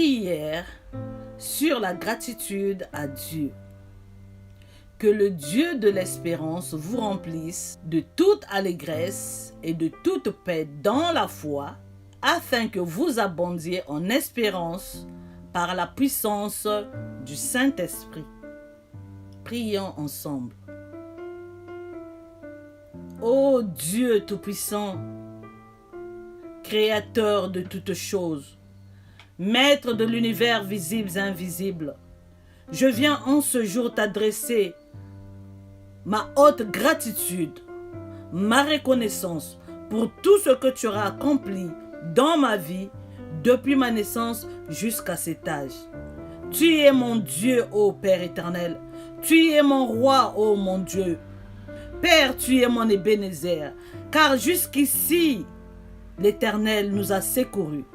Prière sur la gratitude à Dieu. Que le Dieu de l'espérance vous remplisse de toute allégresse et de toute paix dans la foi, afin que vous abondiez en espérance par la puissance du Saint-Esprit. Prions ensemble. Ô Dieu Tout-Puissant, Créateur de toutes choses, Maître de l'univers visible et invisible, je viens en ce jour t'adresser ma haute gratitude, ma reconnaissance pour tout ce que tu auras accompli dans ma vie depuis ma naissance jusqu'à cet âge. Tu es mon Dieu, ô Père éternel. Tu es mon roi, ô mon Dieu. Père, tu es mon Ébenezer, car jusqu'ici, l'Éternel nous a secourus.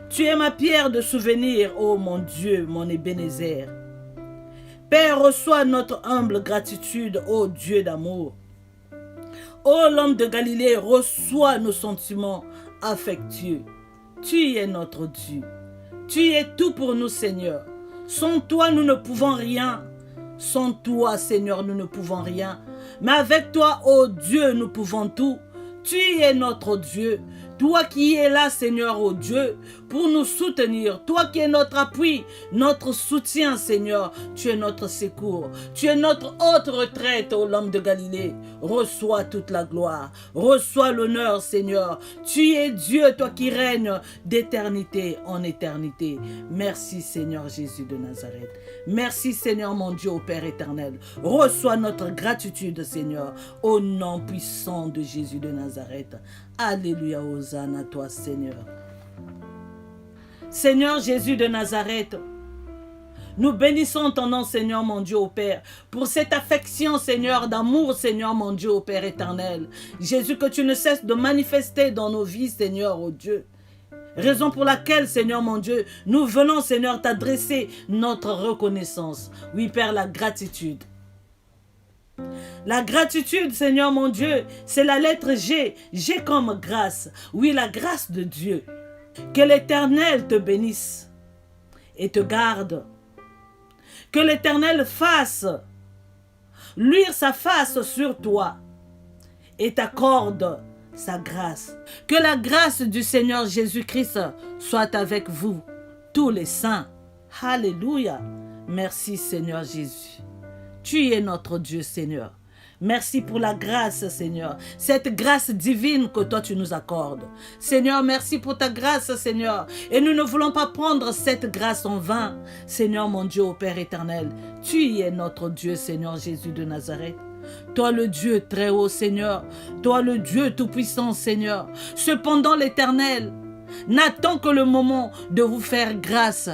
Tu es ma pierre de souvenir, ô mon Dieu, mon Ébenezer. Père, reçois notre humble gratitude, ô Dieu d'amour. Ô l'homme de Galilée, reçois nos sentiments affectueux. Tu es notre Dieu. Tu es tout pour nous, Seigneur. Sans toi, nous ne pouvons rien. Sans toi, Seigneur, nous ne pouvons rien. Mais avec toi, ô Dieu, nous pouvons tout. Tu es notre Dieu. Toi qui es là, Seigneur, ô Dieu, pour nous soutenir. Toi qui es notre appui, notre soutien, Seigneur. Tu es notre secours. Tu es notre haute retraite, ô l'homme de Galilée. Reçois toute la gloire. Reçois l'honneur, Seigneur. Tu es Dieu, toi qui règnes d'éternité en éternité. Merci, Seigneur Jésus de Nazareth. Merci, Seigneur mon Dieu, ô Père éternel. Reçois notre gratitude, Seigneur, au nom puissant de Jésus de Nazareth. Alléluia, Hosanna à toi, Seigneur. Seigneur Jésus de Nazareth, nous bénissons ton nom, Seigneur mon Dieu, ô Père, pour cette affection, Seigneur, d'amour, Seigneur mon Dieu, ô Père éternel. Jésus, que tu ne cesses de manifester dans nos vies, Seigneur, ô Dieu. Raison pour laquelle, Seigneur mon Dieu, nous venons, Seigneur, t'adresser notre reconnaissance. Oui, Père, la gratitude. La gratitude, Seigneur mon Dieu, c'est la lettre G. G comme grâce. Oui, la grâce de Dieu. Que l'Éternel te bénisse et te garde. Que l'Éternel fasse luire sa face sur toi et t'accorde sa grâce. Que la grâce du Seigneur Jésus-Christ soit avec vous, tous les saints. Alléluia. Merci, Seigneur Jésus. Tu es notre Dieu, Seigneur. Merci pour la grâce, Seigneur. Cette grâce divine que toi, tu nous accordes. Seigneur, merci pour ta grâce, Seigneur. Et nous ne voulons pas prendre cette grâce en vain. Seigneur, mon Dieu, ô Père éternel, tu es notre Dieu, Seigneur Jésus de Nazareth. Toi le Dieu très haut, Seigneur. Toi le Dieu tout-puissant, Seigneur. Cependant, l'Éternel n'attend que le moment de vous faire grâce.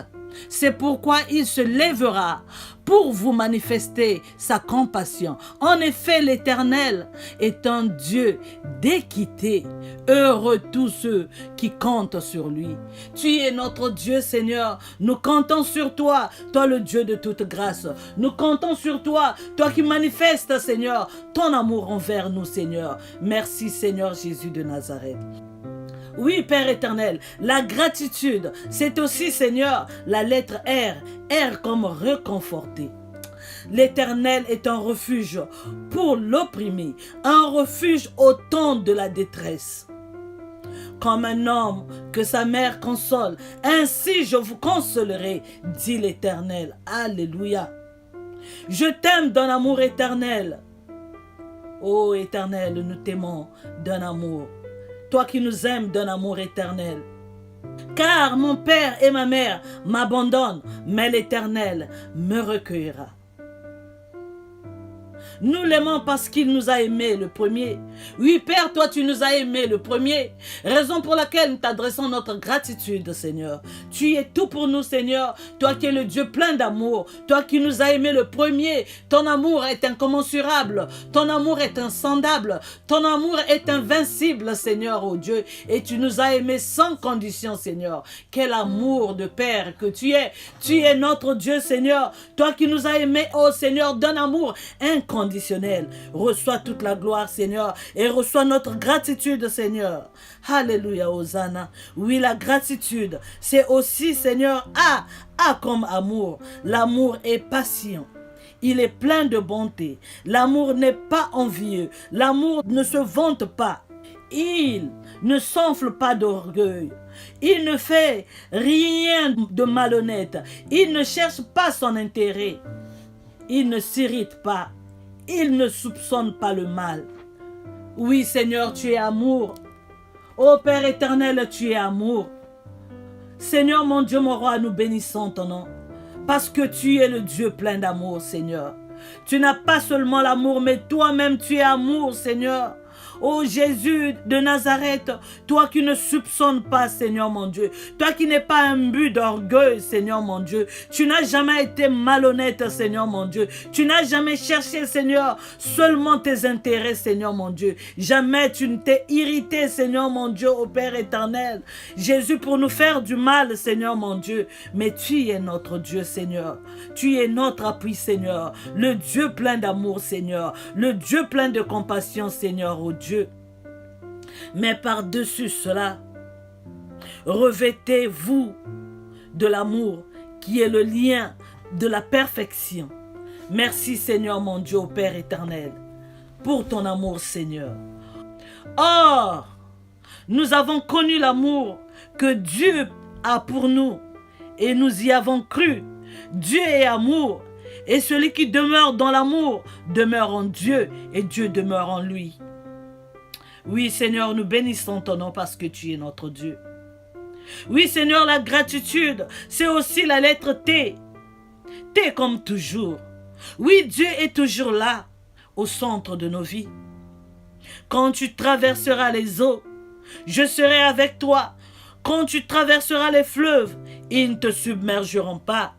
C'est pourquoi il se lèvera pour vous manifester sa compassion. En effet, l'Éternel est un Dieu d'équité. Heureux tous ceux qui comptent sur lui. Tu es notre Dieu, Seigneur. Nous comptons sur toi, toi le Dieu de toute grâce. Nous comptons sur toi, toi qui manifestes, Seigneur, ton amour envers nous, Seigneur. Merci, Seigneur Jésus de Nazareth. Oui, Père éternel, la gratitude, c'est aussi, Seigneur, la lettre R. R comme réconforter. L'Éternel est un refuge pour l'opprimé, un refuge au temps de la détresse. Comme un homme que sa mère console, ainsi je vous consolerai, dit l'Éternel. Alléluia. Je t'aime d'un amour éternel. Ô Éternel, nous t'aimons d'un amour. Toi qui nous aimes d'un amour éternel. Car mon père et ma mère m'abandonnent, mais l'Éternel me recueillera. Nous l'aimons parce qu'il nous a aimés le premier. Oui, Père, toi, tu nous as aimés le premier. Raison pour laquelle nous t'adressons notre gratitude, Seigneur. Tu es tout pour nous, Seigneur. Toi qui es le Dieu plein d'amour. Toi qui nous as aimés le premier. Ton amour est incommensurable. Ton amour est insondable. Ton amour est invincible, Seigneur, oh Dieu. Et tu nous as aimés sans condition, Seigneur. Quel amour de Père que tu es. Tu es notre Dieu, Seigneur. Toi qui nous as aimés, oh Seigneur, d'un amour inconditionnel. inconditionnel. Reçois toute la gloire, Seigneur, et reçois notre gratitude, Seigneur. Alléluia, Hosanna. Oui, la gratitude, c'est aussi, Seigneur, A comme amour. L'amour est patient. Il est plein de bonté. L'amour n'est pas envieux. L'amour ne se vante pas. Il ne s'enfle pas d'orgueil. Il ne fait rien de malhonnête. Il ne cherche pas son intérêt. Il ne s'irrite pas. Il ne soupçonne pas le mal. Oui, Seigneur, tu es amour. Ô Père éternel, tu es amour. Seigneur, mon Dieu, mon roi, nous bénissons ton nom. Parce que tu es le Dieu plein d'amour, Seigneur. Tu n'as pas seulement l'amour, mais toi-même, tu es amour, Seigneur. Ô Jésus de Nazareth, toi qui ne soupçonnes pas, Seigneur mon Dieu, toi qui n'es pas un but d'orgueil, Seigneur mon Dieu, tu n'as jamais été malhonnête, Seigneur mon Dieu, tu n'as jamais cherché, Seigneur, seulement tes intérêts, Seigneur mon Dieu, jamais tu ne t'es irrité, Seigneur mon Dieu, au Père éternel, Jésus, pour nous faire du mal, Seigneur mon Dieu, mais tu es notre Dieu, Seigneur, tu es notre appui, Seigneur, le Dieu plein d'amour, Seigneur, le Dieu plein de compassion, Seigneur, ô Dieu. Mais par-dessus cela, revêtez-vous de l'amour qui est le lien de la perfection. Merci Seigneur mon Dieu, au Père éternel, pour ton amour Seigneur. Or, nous avons connu l'amour que Dieu a pour nous et nous y avons cru. Dieu est amour et celui qui demeure dans l'amour demeure en Dieu et Dieu demeure en lui. Oui, Seigneur, nous bénissons ton nom parce que tu es notre Dieu. Oui, Seigneur, la gratitude, c'est aussi la lettre T. T comme toujours. Oui, Dieu est toujours là, au centre de nos vies. Quand tu traverseras les eaux, je serai avec toi. Quand tu traverseras les fleuves, ils ne te submergeront pas.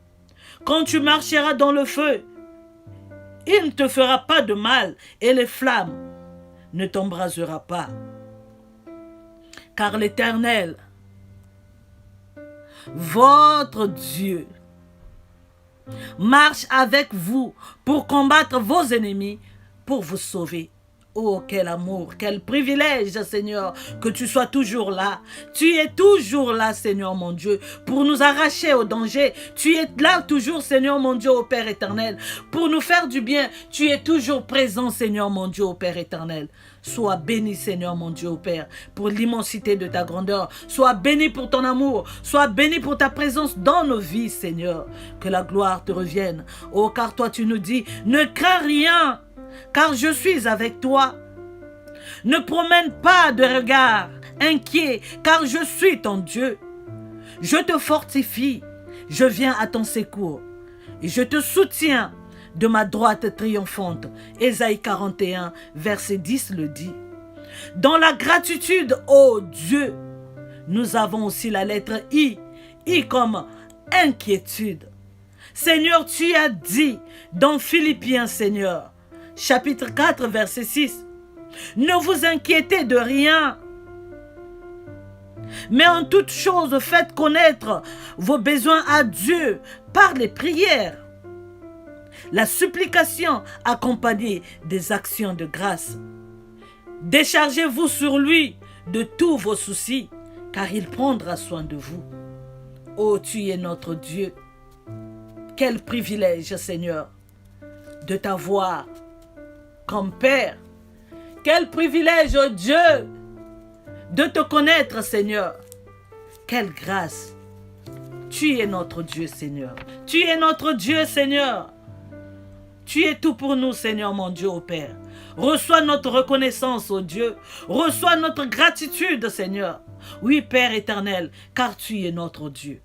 Quand tu marcheras dans le feu, il ne te fera pas de mal et les flammes ne t'embrasera pas. Car l'Éternel, votre Dieu, marche avec vous pour combattre vos ennemis, pour vous sauver. Oh, quel amour, quel privilège, Seigneur, que tu sois toujours là. Tu es toujours là, Seigneur mon Dieu, pour nous arracher au danger. Tu es là toujours, Seigneur mon Dieu, au Père éternel, pour nous faire du bien. Tu es toujours présent, Seigneur mon Dieu, au Père éternel. Sois béni, Seigneur mon Dieu, au Père, pour l'immensité de ta grandeur. Sois béni pour ton amour. Sois béni pour ta présence dans nos vies, Seigneur. Que la gloire te revienne. Oh, car toi, tu nous dis, ne crains rien, car je suis avec toi. Ne promène pas de regard inquiet, car je suis ton Dieu. Je te fortifie, je viens à ton secours, et je te soutiens de ma droite triomphante. Ésaïe 41, verset 10 le dit. Dans la gratitude, ô Dieu, nous avons aussi la lettre I. I comme inquiétude. Seigneur, tu as dit dans Philippiens, Seigneur, chapitre 4, verset 6. Ne vous inquiétez de rien, mais en toute chose faites connaître vos besoins à Dieu par les prières, la supplication accompagnée des actions de grâce. Déchargez-vous sur lui de tous vos soucis, car il prendra soin de vous. Oh, tu es notre Dieu. Quel privilège, Seigneur, de t'avoir comme Père. Quel privilège, oh Dieu, de te connaître, Seigneur. Quelle grâce. Tu es notre Dieu, Seigneur. Tu es notre Dieu, Seigneur. Tu es tout pour nous, Seigneur, mon Dieu, ô Père. Reçois notre reconnaissance, ô Dieu. Reçois notre gratitude, Seigneur. Oui, Père éternel, car tu es notre Dieu.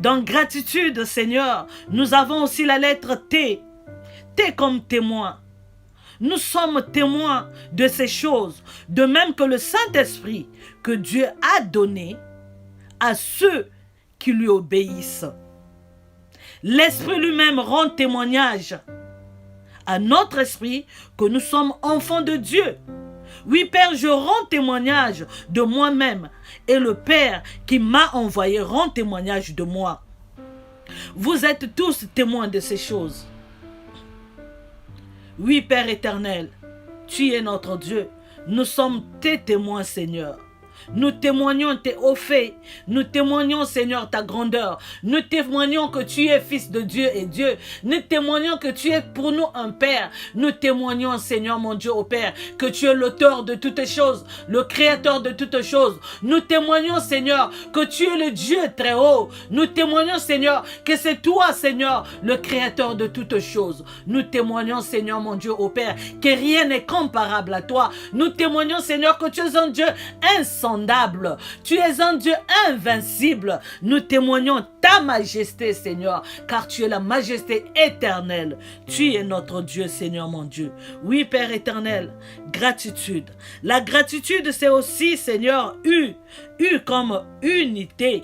Dans gratitude, Seigneur, nous avons aussi la lettre T. T comme témoin. Nous sommes témoins de ces choses, de même que le Saint-Esprit que Dieu a donné à ceux qui lui obéissent. L'Esprit lui-même rend témoignage à notre esprit que nous sommes enfants de Dieu. Oui, Père, je rends témoignage de moi-même et le Père qui m'a envoyé rend témoignage de moi. Vous êtes tous témoins de ces choses. Oui, Père éternel, tu es notre Dieu. Nous sommes tes témoins, Seigneur. Nous témoignons tes hauts faits. Nous témoignons, Seigneur, ta grandeur. Nous témoignons que tu es fils de Dieu et Dieu. Nous témoignons que tu es pour nous un Père. Nous témoignons, Seigneur, mon Dieu, au Père, que tu es l'auteur de toutes choses, le créateur de toutes choses. Nous témoignons, Seigneur, que tu es le Dieu très haut. Nous témoignons, Seigneur, que c'est toi, Seigneur, le créateur de toutes choses. Nous témoignons, Seigneur, mon Dieu, au Père, que rien n'est comparable à toi. Nous témoignons, Seigneur, que tu es un Dieu insondable. Tu es un Dieu invincible. Nous témoignons ta majesté, Seigneur, car tu es la majesté éternelle. Tu es notre Dieu, Seigneur mon Dieu. Oui, Père éternel, gratitude. La gratitude, c'est aussi, Seigneur, U comme unité.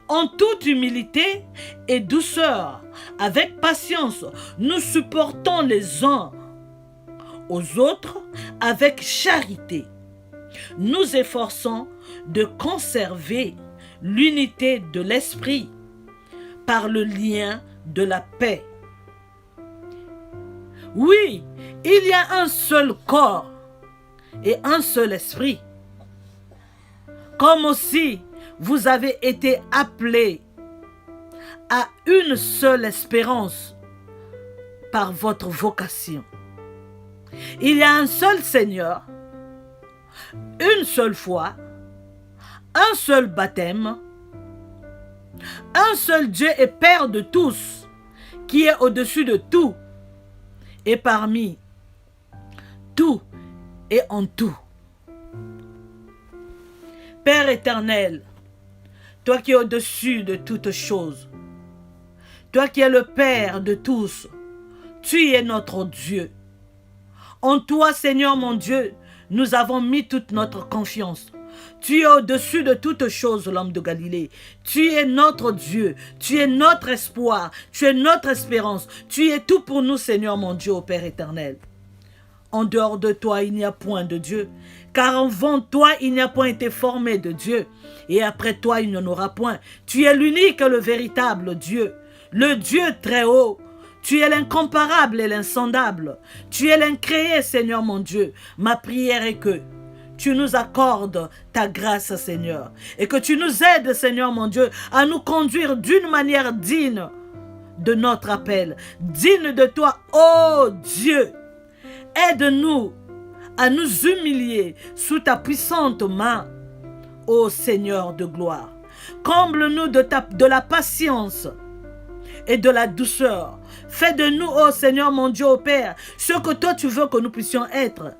En toute humilité et douceur, avec patience, nous supportons les uns aux autres avec charité. Nous efforçons de conserver l'unité de l'esprit par le lien de la paix. Oui, il y a un seul corps et un seul esprit. Comme aussi vous avez été appelés à une seule espérance par votre vocation. Il y a un seul Seigneur, une seule foi, un seul baptême, un seul Dieu et Père de tous, qui est au-dessus de tout et parmi tout et en tout. Père éternel, toi qui es au-dessus de toutes choses, toi qui es le Père de tous, tu es notre Dieu. En toi, Seigneur mon Dieu, nous avons mis toute notre confiance. Tu es au-dessus de toutes choses, l'homme de Galilée. Tu es notre Dieu. Tu es notre espoir. Tu es notre espérance. Tu es tout pour nous, Seigneur mon Dieu, ô Père éternel. En dehors de toi, il n'y a point de Dieu. Car avant toi, il n'y a point été formé de Dieu. Et après toi, il n'y en aura point. Tu es l'unique et le véritable Dieu. Le Dieu très haut. Tu es l'incomparable et l'insondable. Tu es l'incréé, Seigneur mon Dieu. Ma prière est que tu nous accordes ta grâce, Seigneur. Et que tu nous aides, Seigneur mon Dieu, à nous conduire d'une manière digne de notre appel. Digne de toi, ô Dieu. Aide-nous à nous humilier sous ta puissante main, ô Seigneur de gloire. Comble-nous de la patience et de la douceur. Fais de nous, ô Seigneur mon Dieu, ô Père, ce que toi tu veux que nous puissions être.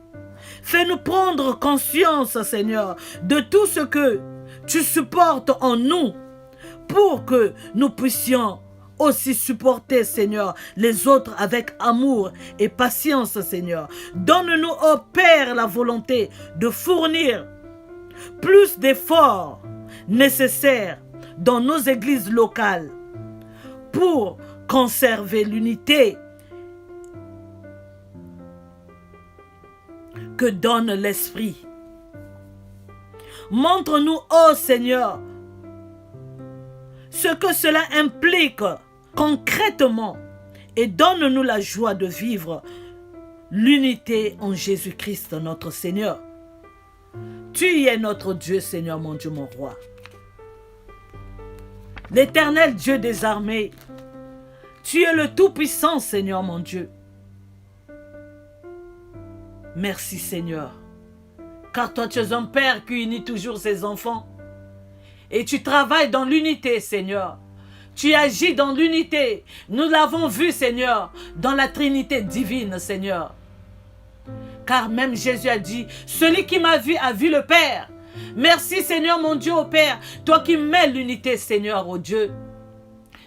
Fais-nous prendre conscience, Seigneur, de tout ce que tu supportes en nous pour que nous puissions aussi supporter, Seigneur, les autres avec amour et patience, Seigneur. Donne-nous, ô Père, la volonté de fournir plus d'efforts nécessaires dans nos églises locales pour conserver l'unité que donne l'Esprit. Montre-nous, ô Seigneur, ce que cela implique concrètement et donne-nous la joie de vivre l'unité en Jésus-Christ, notre Seigneur. Tu es notre Dieu, Seigneur, mon Dieu, mon roi. L'Éternel Dieu des armées, tu es le Tout-Puissant, Seigneur, mon Dieu. Merci, Seigneur, car toi, tu es un Père qui unit toujours ses enfants. Et tu travailles dans l'unité, Seigneur. Tu agis dans l'unité. Nous l'avons vu, Seigneur, dans la Trinité divine, Seigneur. Car même Jésus a dit, celui qui m'a vu a vu le Père. Merci, Seigneur, mon Dieu, ô Père, toi qui mets l'unité, Seigneur, ô Dieu.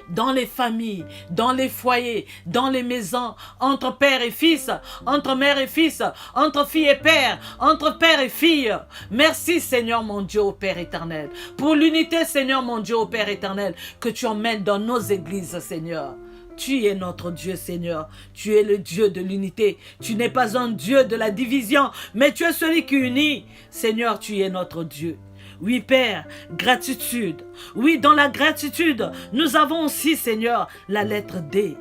Dans les familles, dans les foyers, dans les maisons, entre père et fils, entre mère et fils, entre fille et père, entre père et fille. Merci, Seigneur mon Dieu, ô Père éternel, pour l'unité, Seigneur mon Dieu, ô Père éternel, que tu emmènes dans nos églises, Seigneur. Tu es notre Dieu, Seigneur. Tu es le Dieu de l'unité. Tu n'es pas un Dieu de la division, mais tu es celui qui unit. Seigneur, tu es notre Dieu. Oui, Père, gratitude. Oui, dans la gratitude, nous avons aussi, Seigneur, la lettre D.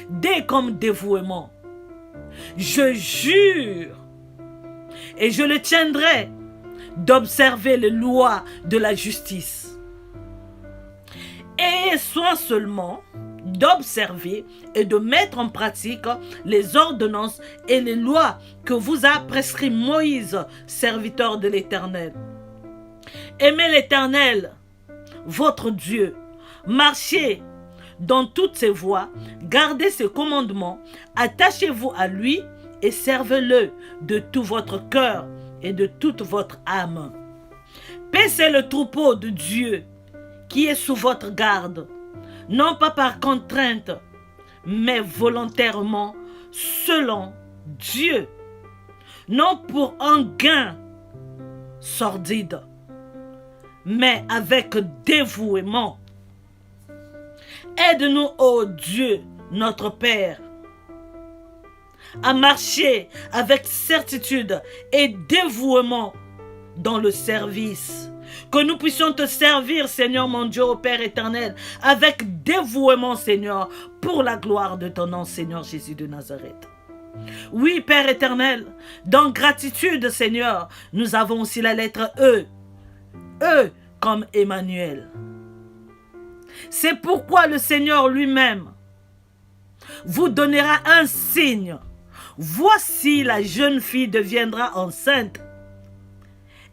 D comme dévouement. Je jure et je le tiendrai d'observer les lois de la justice. Et soin seulement d'observer et de mettre en pratique les ordonnances et les lois que vous a prescrit Moïse, serviteur de l'Éternel. Aimez l'Éternel, votre Dieu, marchez dans toutes ses voies, gardez ses commandements, attachez-vous à lui et servez-le de tout votre cœur et de toute votre âme. Paissez le troupeau de Dieu qui est sous votre garde, non pas par contrainte, mais volontairement, selon Dieu, non pour un gain sordide, mais avec dévouement. Aide-nous, ô Dieu, notre Père, à marcher avec certitude et dévouement dans le service. Que nous puissions te servir, Seigneur mon Dieu, ô Père éternel, avec dévouement, Seigneur, pour la gloire de ton nom, Seigneur Jésus de Nazareth. Oui, Père éternel, dans gratitude, Seigneur, nous avons aussi la lettre E. E comme Emmanuel. C'est pourquoi le Seigneur lui-même vous donnera un signe. Voici, la jeune fille deviendra enceinte.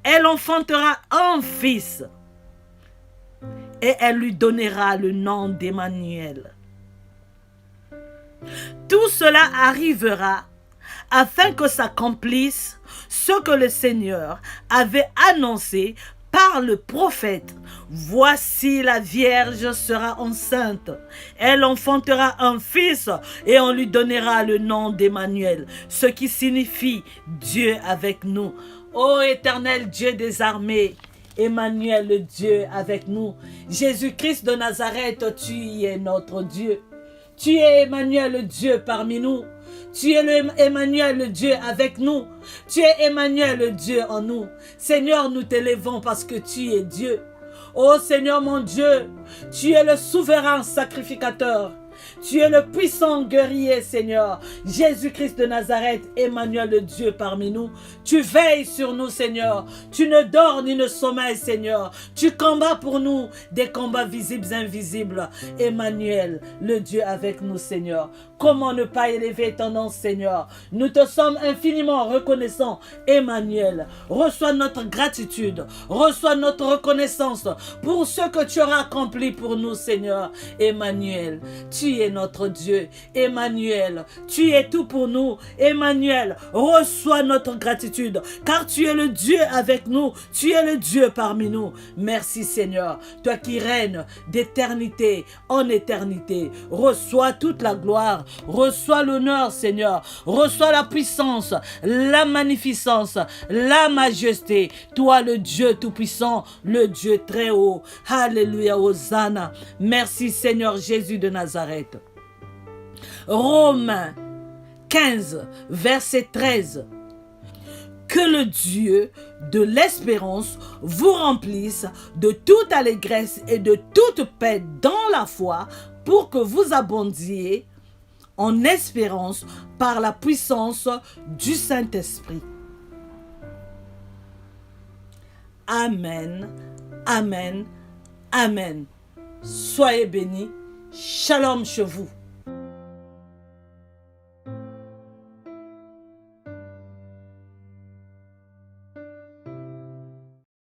Elle enfantera un fils et elle lui donnera le nom d'Emmanuel. Tout cela arrivera afin que s'accomplisse ce que le Seigneur avait annoncé par le prophète. Voici, la Vierge sera enceinte. Elle enfantera un fils et on lui donnera le nom d'Emmanuel, ce qui signifie Dieu avec nous. Ô éternel Dieu des armées, Emmanuel, le Dieu avec nous. Jésus-Christ de Nazareth, tu es notre Dieu. Tu es Emmanuel, le Dieu parmi nous. Tu es Emmanuel, le Dieu avec nous. Tu es Emmanuel, le Dieu en nous. Seigneur, nous t'élèvons parce que tu es Dieu. Ô Seigneur mon Dieu, tu es le souverain sacrificateur. Tu es le puissant guerrier, Seigneur. Jésus-Christ de Nazareth, Emmanuel, le Dieu parmi nous. Tu veilles sur nous, Seigneur. Tu ne dors ni ne sommeilles, Seigneur. Tu combats pour nous des combats visibles et invisibles. Emmanuel, le Dieu avec nous, Seigneur. Comment ne pas élever ton nom, Seigneur? Nous te sommes infiniment reconnaissants, Emmanuel. Reçois notre gratitude. Reçois notre reconnaissance pour ce que tu auras accompli pour nous, Seigneur. Emmanuel, tu es notre Dieu. Emmanuel, tu es tout pour nous. Emmanuel, reçois notre gratitude, car tu es le Dieu avec nous. Tu es le Dieu parmi nous. Merci, Seigneur. Toi qui règnes d'éternité en éternité. Reçois toute la gloire. Reçois l'honneur, Seigneur. Reçois la puissance, la magnificence, la majesté. Toi, le Dieu tout-puissant, le Dieu très haut. Alléluia, Hosanna. Merci, Seigneur Jésus de Nazareth. Romains 15, verset 13. Que le Dieu de l'espérance vous remplisse de toute allégresse et de toute paix dans la foi, pour que vous abondiez en espérance par la puissance du Saint-Esprit. Amen, amen, amen. Soyez bénis. Shalom chez vous.